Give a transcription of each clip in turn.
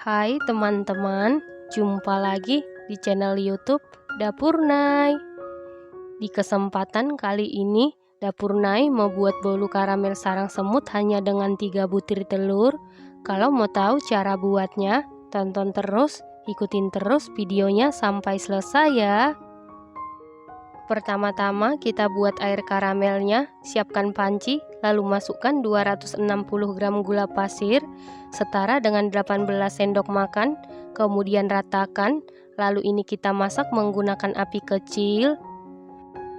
Hai teman-teman, jumpa lagi di channel YouTube Dapur Nay. Di kesempatan kali ini, Dapur Nay mau buat bolu karamel sarang semut hanya dengan 3 butir telur. Kalau mau tahu cara buatnya, tonton terus, ikutin terus videonya sampai selesai ya. Pertama-tama kita buat air karamelnya, siapkan panci, lalu masukkan 260 gram gula pasir, setara dengan 18 sendok makan, kemudian ratakan, lalu ini kita masak menggunakan api kecil.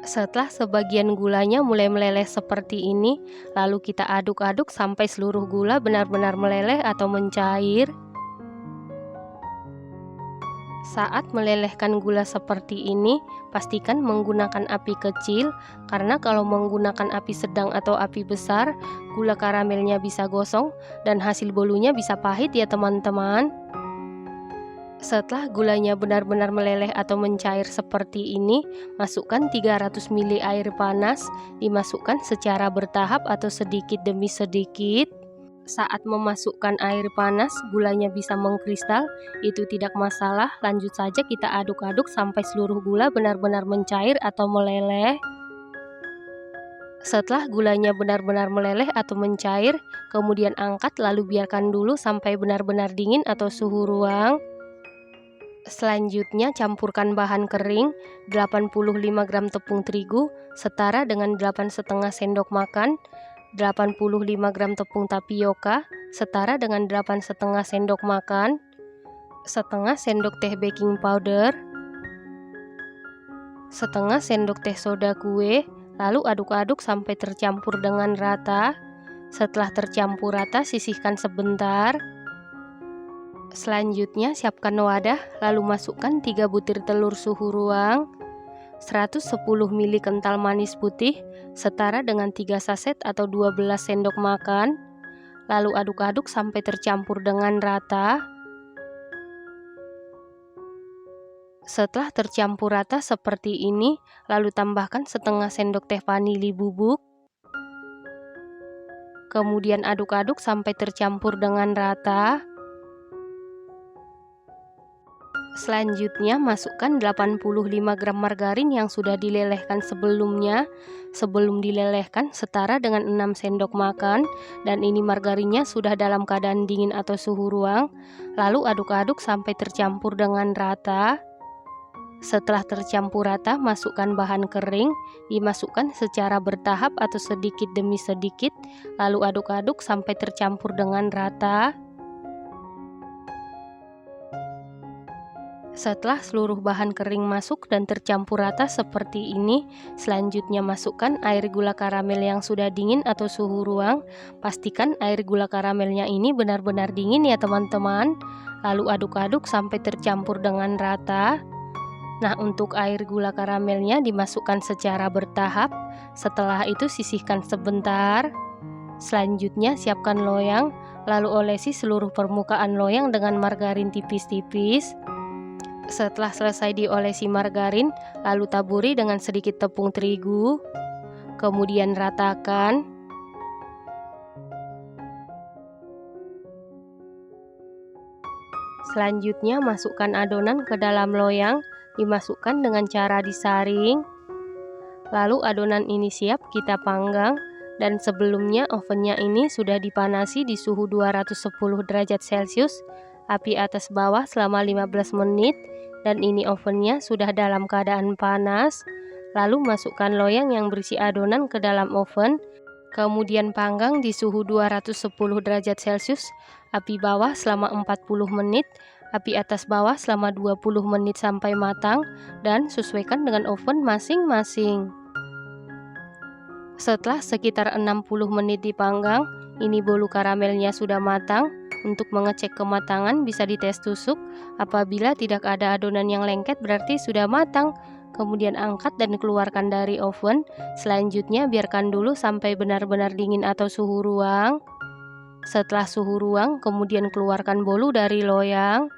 Setelah sebagian gulanya mulai meleleh seperti ini, lalu kita aduk-aduk sampai seluruh gula benar-benar meleleh atau mencair. Saat melelehkan gula seperti ini, pastikan menggunakan api kecil, karena kalau menggunakan api sedang atau api besar, gula karamelnya bisa gosong dan hasil bolunya bisa pahit ya teman-teman. Setelah gulanya benar-benar meleleh atau mencair seperti ini, masukkan 300 ml air panas, dimasukkan secara bertahap atau sedikit demi sedikit. Saat memasukkan air panas, gulanya bisa mengkristal, itu tidak masalah. Lanjut saja kita aduk-aduk sampai seluruh gula benar-benar mencair atau meleleh. Setelah gulanya benar-benar meleleh atau mencair, kemudian angkat lalu biarkan dulu sampai benar-benar dingin atau suhu ruang. Selanjutnya campurkan bahan kering, 85 gram tepung terigu, setara dengan 8,5 sendok makan, 85 gram tepung tapioka, setara dengan 8,5 sendok makan, setengah sendok teh baking powder, setengah sendok teh soda kue, lalu aduk-aduk sampai tercampur dengan rata. Setelah tercampur rata, sisihkan sebentar. Selanjutnya siapkan wadah, lalu masukkan 3 butir telur suhu ruang, 110 ml kental manis putih, setara dengan 3 saset atau 12 sendok makan. Lalu aduk-aduk sampai tercampur dengan rata. Setelah tercampur rata seperti ini, lalu tambahkan setengah sendok teh vanili bubuk. Kemudian aduk-aduk sampai tercampur dengan rata. Selanjutnya masukkan 85 gram margarin yang sudah dilelehkan sebelumnya. Sebelum dilelehkan setara dengan 6 sendok makan, dan ini margarinnya sudah dalam keadaan dingin atau suhu ruang. Lalu aduk-aduk sampai tercampur dengan rata. Setelah tercampur rata, masukkan bahan kering, dimasukkan secara bertahap atau sedikit demi sedikit, lalu aduk-aduk sampai tercampur dengan rata. Setelah seluruh bahan kering masuk dan tercampur rata seperti ini, selanjutnya masukkan air gula karamel yang sudah dingin atau suhu ruang. Pastikan air gula karamelnya ini benar-benar dingin ya teman-teman. Lalu aduk-aduk sampai tercampur dengan rata. Nah, untuk air gula karamelnya dimasukkan secara bertahap. Setelah itu sisihkan sebentar. Selanjutnya siapkan loyang, lalu olesi seluruh permukaan loyang dengan margarin tipis-tipis. Setelah selesai diolesi margarin, lalu taburi dengan sedikit tepung terigu, kemudian ratakan. Selanjutnya masukkan adonan ke dalam loyang, dimasukkan dengan cara disaring. Lalu adonan ini siap kita panggang, dan sebelumnya ovennya ini sudah dipanasi di suhu 210 derajat Celcius, api atas bawah selama 15 menit. Dan ini ovennya sudah dalam keadaan panas. Lalu masukkan loyang yang berisi adonan ke dalam oven, kemudian panggang di suhu 210 derajat Celcius, api bawah selama 40 menit, api atas bawah selama 20 menit sampai matang, dan sesuaikan dengan oven masing-masing. Setelah sekitar 60 menit dipanggang, ini bolu karamelnya sudah matang. Untuk mengecek kematangan bisa dites tusuk. Apabila tidak ada adonan yang lengket berarti sudah matang. Kemudian angkat dan keluarkan dari oven. Selanjutnya biarkan dulu sampai benar-benar dingin atau suhu ruang. Setelah suhu ruang, kemudian keluarkan bolu dari loyang.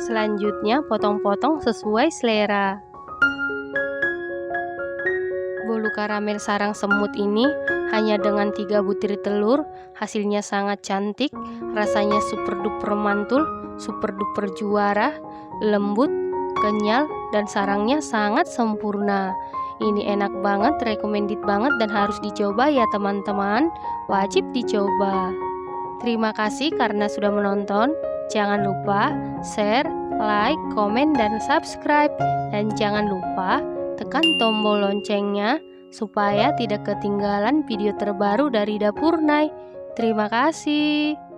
Selanjutnya potong-potong sesuai selera. Bolu karamel sarang semut ini hanya dengan 3 butir telur, hasilnya sangat cantik, rasanya super duper mantul, super duper juara, lembut, kenyal, dan sarangnya sangat sempurna. Ini enak banget, recommended banget, dan harus dicoba ya teman-teman, wajib dicoba. Terima kasih karena sudah menonton. Jangan lupa share, like, komen, dan subscribe. Dan jangan lupa tekan tombol loncengnya supaya tidak ketinggalan video terbaru dari Dapur Nay. Terima kasih.